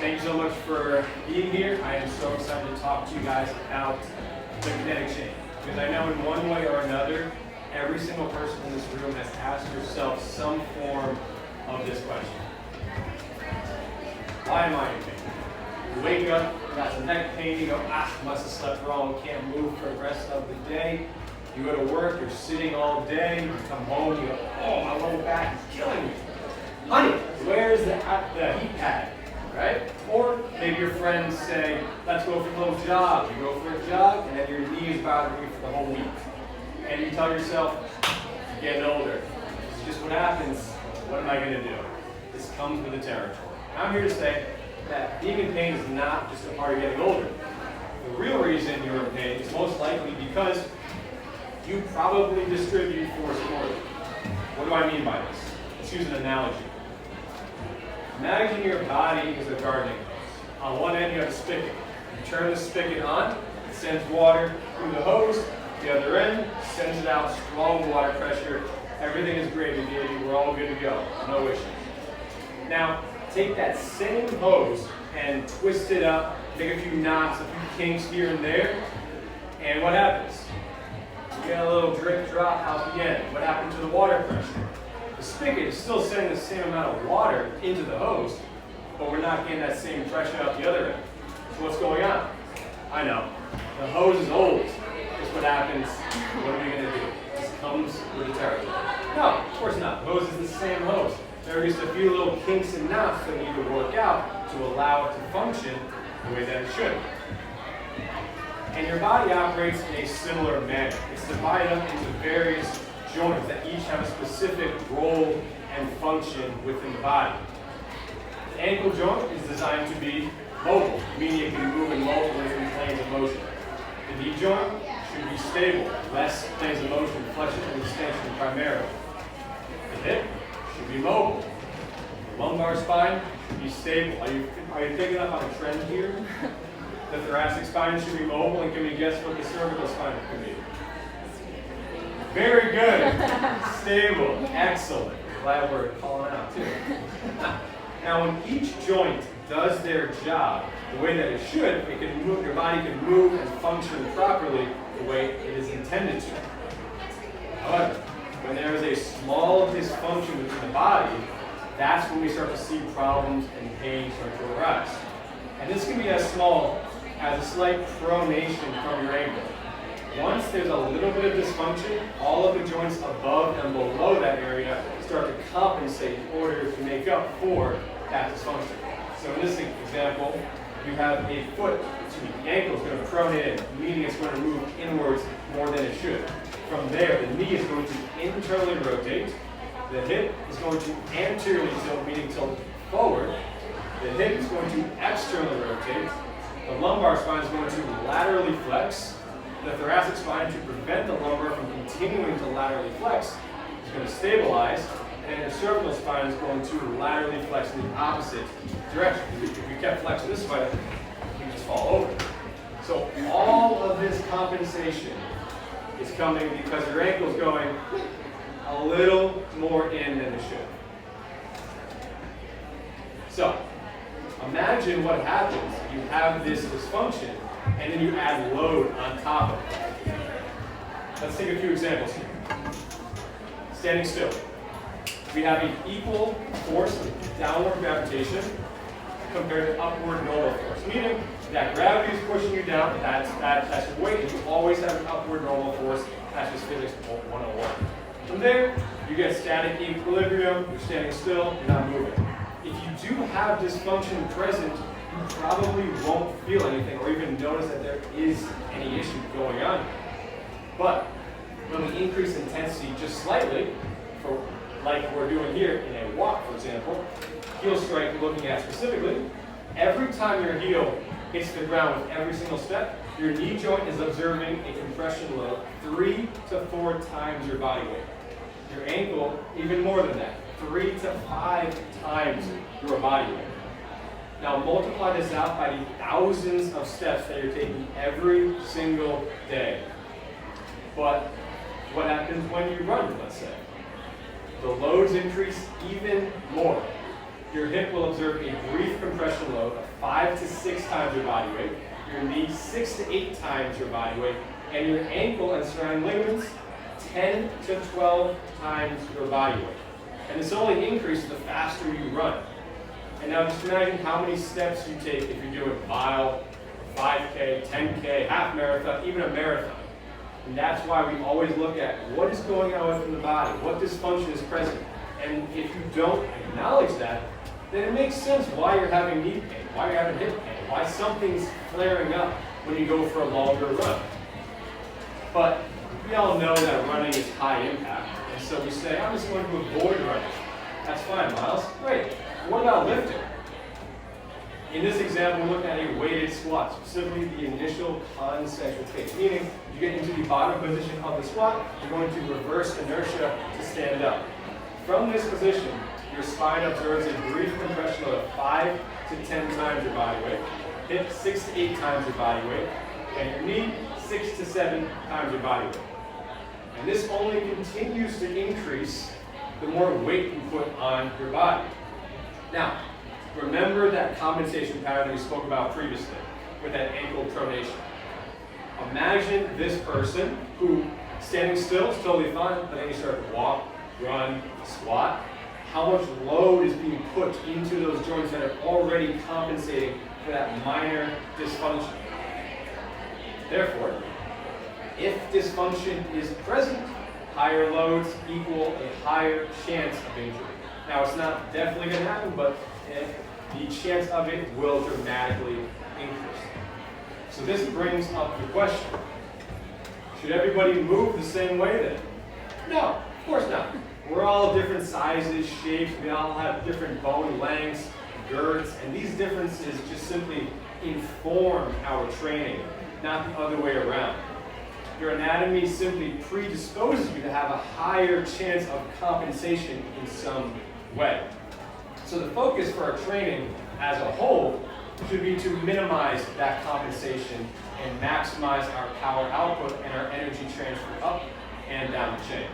Thank you so much for being here. I am so excited to talk to you guys about the kinetic chain. Because I know in one way or another, every single person in this room has asked yourself some form of this question. Why am I in pain? You wake up, you got some neck pain, you go, must have slept wrong, can't move for the rest of the day. You go to work, you're sitting all day, you come home, you go, oh, my lower back is killing me. Honey, where's the heat pad, right? Or maybe your friends say, let's go for a little jog. You go for a jog, and then your knee is bothering you for the whole week. And you tell yourself, you're getting older. This is just what happens. What am I going to do? This comes with the territory. And I'm here to say that being in pain is not just a part of getting older. The real reason you're in pain is most likely because you probably distribute force poorly. What do I mean by this? Let's use an analogy. Imagine your body is a gardening hose. On one end you have a spigot. You turn the spigot on, it sends water through the hose. The other end sends it out, strong water pressure. Everything is gravy, baby. We're all good to go. No issues. Now, take that same hose and twist it up, make a few knots, a few kinks here and there, and what happens? You get a little drip drop out the end. What happened to the water pressure? The spigot is still sending the same amount of water into the hose, but we're not getting that same pressure out the other end. So what's going on? I know. The hose is old. Just what happens. What are we going to do? This comes with the territory. No, of course not. The hose is the same hose. There are just a few little kinks and knots that need to work out to allow it to function the way that it should. And your body operates in a similar manner. It's divided up into various joints that each have a specific role and function within the body. The ankle joint is designed to be mobile, meaning it can move in multiple different planes of motion. The knee joint should be stable, less planes of motion, flexion and extension primarily. The hip should be mobile. The lumbar spine should be stable. Are you picking up on a trend here? The thoracic spine should be mobile, and can we guess what the cervical spine could be? Very good. Stable. Excellent. Glad we're calling out too. Now, when each joint does their job the way that it should, it can move, your body can move and function properly the way it is intended to. However, when there is a small dysfunction within the body, that's when we start to see problems and pain start to arise. And this can be as small as a slight pronation from your ankle. Once there's a little bit of dysfunction, all of the joints above and below that area start to compensate in order to make up for that dysfunction. So in this example, you have a foot, the ankle is going to pronate in, meaning it's going to move inwards more than it should. From there, the knee is going to internally rotate, the hip is going to anteriorly tilt, meaning tilt forward, the hip is going to externally rotate, the lumbar spine is going to laterally flex, the thoracic spine, to prevent the lumbar from continuing to laterally flex, is going to stabilize, and the cervical spine is going to laterally flex in the opposite direction. If you kept flexing this way, you just fall over. So all of this compensation is coming because your ankle is going a little more in than it should. So imagine what happens if you have this dysfunction and then you add load on top of it. Let's take a few examples here. Standing still. We have an equal force of downward gravitation compared to upward normal force, meaning that gravity is pushing you down, that's your weight, and you always have an upward normal force. That's just physics 101. From there, you get static equilibrium, you're standing still, you're not moving. If you do have dysfunction present, you probably won't feel anything or even notice that there is any issue going on. But when we increase intensity just slightly, like we're doing here in a walk, for example, heel strike looking at specifically, every time your heel hits the ground with every single step, your knee joint is observing a compression load 3 to 4 times your body weight. Your ankle, even more than that, 3 to 5 times your body weight. Now multiply this out by the thousands of steps that you're taking every single day. But what happens when you run, let's say? The loads increase even more. your hip will observe a brief compression load of 5 to 6 times your body weight, your knee 6 to 8 times your body weight, and your ankle and surrounding ligaments 10 to 12 times your body weight. And this only increases the faster you run. And now just imagine how many steps you take if you're doing a mile, 5K, 10K, half marathon, even a marathon. And that's why we always look at what is going on within the body, what dysfunction is present. And if you don't acknowledge that, then it makes sense why you're having knee pain, why you're having hip pain, why something's flaring up when you go for a longer run. But we all know that running is high impact, and so we say, I'm just going to avoid running. That's fine, Miles. Great. What about lifting? In this example, we're looking at a weighted squat, specifically the initial concentric phase, meaning you get into the bottom position of the squat, you're going to reverse inertia to stand up. From this position, your spine observes a brief compression load of 5 to 10 times your body weight, hip 6 to 8 times your body weight, and your knee 6 to 7 times your body weight. And this only continues to increase the more weight you put on your body. Now, remember that compensation pattern we spoke about previously with that ankle pronation. Imagine this person who standing still is totally fine, but then you start to walk, run, squat. How much load is being put into those joints that are already compensating for that minor dysfunction? Therefore, if dysfunction is present, higher loads equal a higher chance of injury. Now, it's not definitely going to happen, but the chance of it will dramatically increase. So this brings up the question, should everybody move the same way then? No, of course not. We're all different sizes, shapes, we all have different bone lengths, girths, and these differences just simply inform our training, not the other way around. Your anatomy simply predisposes you to have a higher chance of compensation in some way. So the focus for our training as a whole should be to minimize that compensation and maximize our power output and our energy transfer up and down the chain.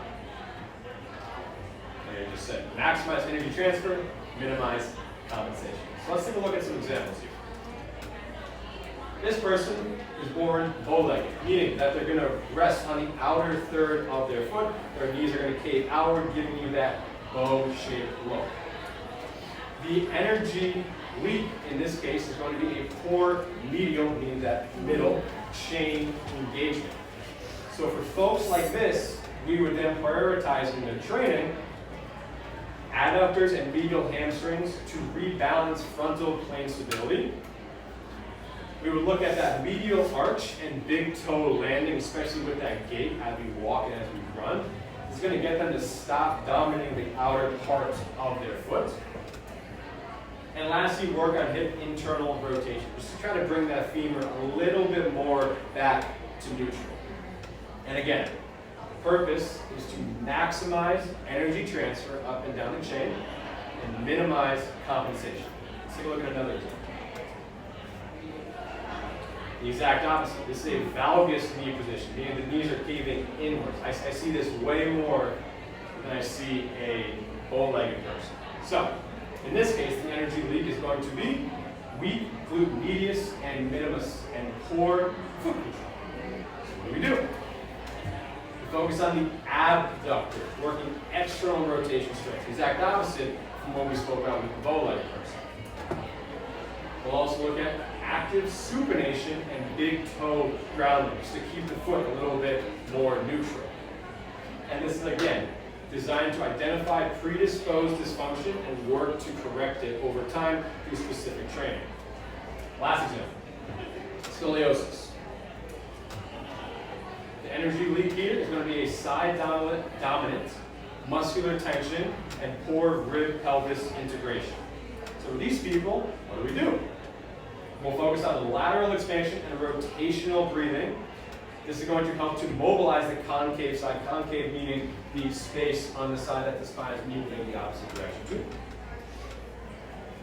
Like I just said, maximize energy transfer, minimize compensation. So let's take a look at some examples here. This person is born bow-legged, meaning that they're going to rest on the outer third of their foot. Their knees are going to cave outward, giving you that bow-shaped look. The energy leap in this case is going to be a core medial, meaning that middle chain engagement. So for folks like this, we would then prioritize in the training adductors and medial hamstrings to rebalance frontal plane stability. We would look at that medial arch and big toe landing, especially with that gait as we walk and as we run. It's going to get them to stop dominating the outer part of their foot. And lastly, work on hip internal rotation, just to try to bring that femur a little bit more back to neutral. And again, purpose is to maximize energy transfer up and down the chain and minimize compensation. Let's take a look at another example. The exact opposite. This is a valgus knee position, meaning the knees are caving inwards. I see this way more than I see a bow-legged person. So, in this case, the energy leak is going to be weak glute medius and minimus and poor foot control. So what do? We focus on the abductor, working external rotation strength. The exact opposite from what we spoke about with the bow-legged person. We'll also look at active supination and big toe grounding, just to keep the foot a little bit more neutral. And this is, again, designed to identify predisposed dysfunction and work to correct it over time through specific training. Last example, scoliosis. The energy leak here is going to be a side dominant muscular tension and poor rib pelvis integration. So with these people, what do? We'll focus on the lateral expansion and rotational breathing. This is going to help to mobilize the concave side. Concave meaning the space on the side that the spine is moving in the opposite direction to.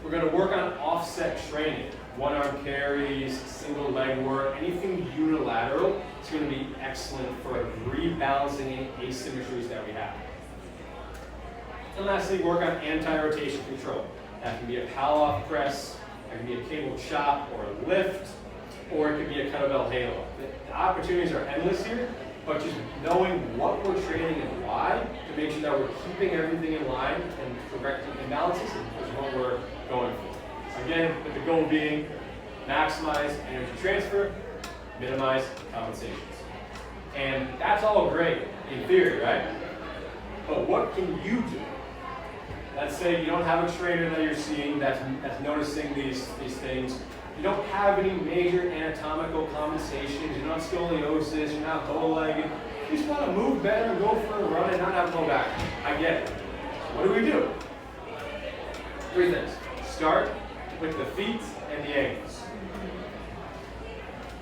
We're going to work on offset training. One-arm carries, single leg work, anything unilateral is going to be excellent for rebalancing any asymmetries that we have. And lastly, work on anti-rotation control. That can be a pal-off press, that can be a cable chop or a lift, or it could be a kettlebell halo. The opportunities are endless here, but just knowing what we're training and why to make sure that we're keeping everything in line and correcting imbalances is what we're going for. Again, with the goal being maximize energy transfer, minimize compensations. And that's all great in theory, right? But what can you do? Let's say you don't have a trainer that you're seeing that's noticing these things. You don't have any major anatomical compensations. You're not scoliosis. You're not bow-legged. You just want to move better and go for a run and not have low back. I get it. What do we do? 3 things. Start with the feet and the ankles.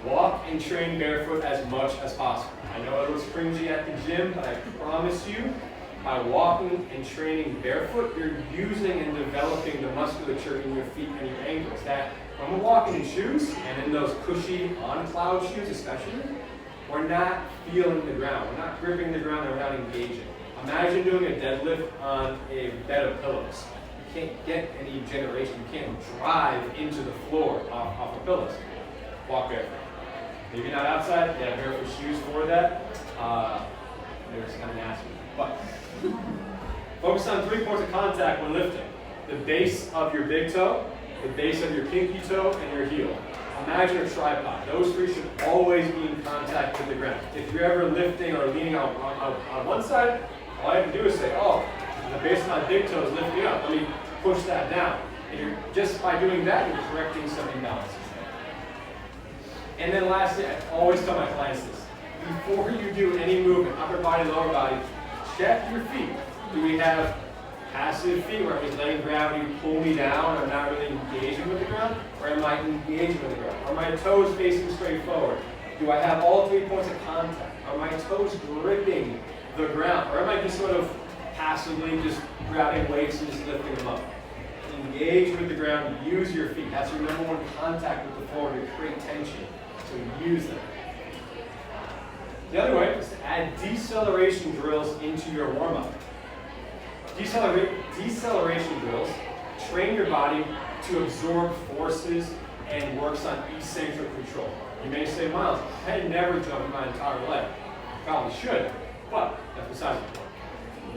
Walk and train barefoot as much as possible. I know it looks cringy at the gym, but I promise you, by walking and training barefoot, you're using and developing the musculature in your feet and your ankles. That when we're walking in shoes, and in those cushy on-cloud shoes especially, we're not feeling the ground. We're not gripping the ground and we're not engaging. Imagine doing a deadlift on a bed of pillows. You can't get any generation. You can't drive into the floor off of pillows. Walk barefoot. Maybe not outside. They have barefoot shoes for that. They're just kind of nasty. But focus on 3 points of contact when lifting. The base of your big toe, the base of your pinky toe, and your heel. Imagine a tripod. Those 3 should always be in contact with the ground. If you're ever lifting or leaning on one side, all I have to do is say, oh, the base of my big toe is lifting up. Let me push that down. And just by doing that, you're correcting some imbalances. And then lastly, I always tell my clients this. Before you do any movement, upper body, lower body, check your feet. Do we have passive feet where I'm just letting gravity pull me down and I'm not really engaging with the ground? Or am I engaging with the ground? Are my toes facing straight forward? Do I have all 3 points of contact? Are my toes gripping the ground? Or am I just sort of passively just grabbing weights and just lifting them up? Engage with the ground, use your feet. That's your number 1 contact with the floor to create tension. So use them. The other way is to add deceleration drills into your warm-up. Deceleration drills train your body to absorb forces and works on eccentric control. You may say, Miles, I never jumped my entire life. Probably should, but that's besides the point.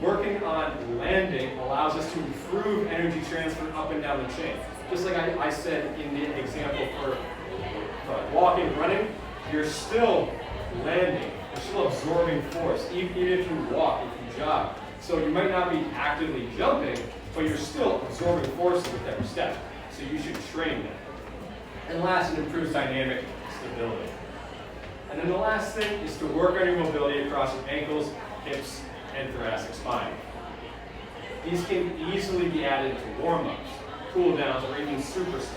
Working on landing allows us to improve energy transfer up and down the chain. Just like I said in the example for walking, running, you're still landing. You're still absorbing force, even if you walk, if you jog. So you might not be actively jumping, but you're still absorbing force with every step. So you should train that. And last, it improves dynamic stability. And then the last thing is to work on your mobility across your ankles, hips, and thoracic spine. These can easily be added to warm-ups, cool-downs, or even supersets.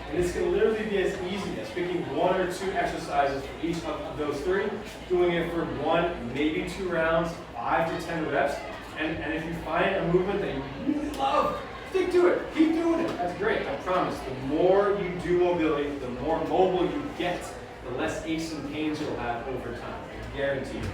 And this can literally be as easy as picking 1 or 2 exercises for each of those 3, doing it for 1, maybe 2 rounds, 5 to 10 reps. And if you find a movement that you really love, stick to it. Keep doing it. That's great. I promise. The more you do mobility, the more mobile you get, the less aches and pains you'll have over time. Guaranteed.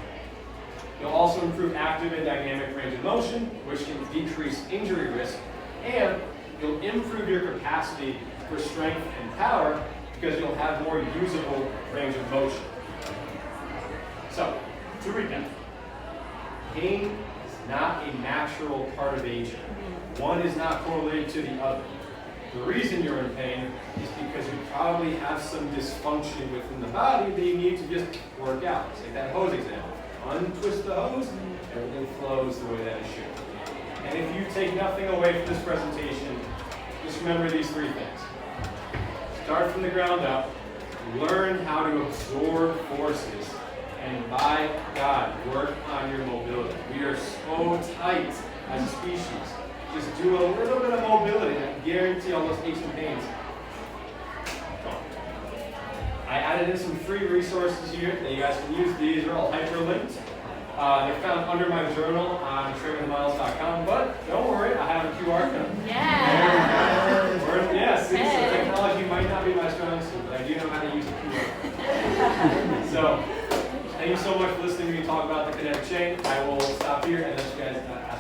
You'll also improve active and dynamic range of motion, which can decrease injury risk, and you'll improve your capacity for strength and power because you'll have more usable range of motion. So, to recap, pain is not a natural part of aging. One is not correlated to the other. The reason you're in pain is because you probably have some dysfunction within the body that you need to just work out. Take that hose example. Untwist the hose, everything flows the way that it should. And if you take nothing away from this presentation, just remember these 3 things. Start from the ground up, learn how to absorb forces, and by God, work on your mobility. We are so tight as a species. Just do a little bit of mobility and I guarantee all those aches and pains. I added in some free resources here that you guys can use. These are all hyperlinked. They're found under my journal on trainingmiles.com, but don't worry, I have a QR code. Yeah. Yes, technology might not be my strong suit, but I do know how to use a QR code. So, thank you so much for listening to me talk about the Kinetic Chain. I will stop here and let you guys ask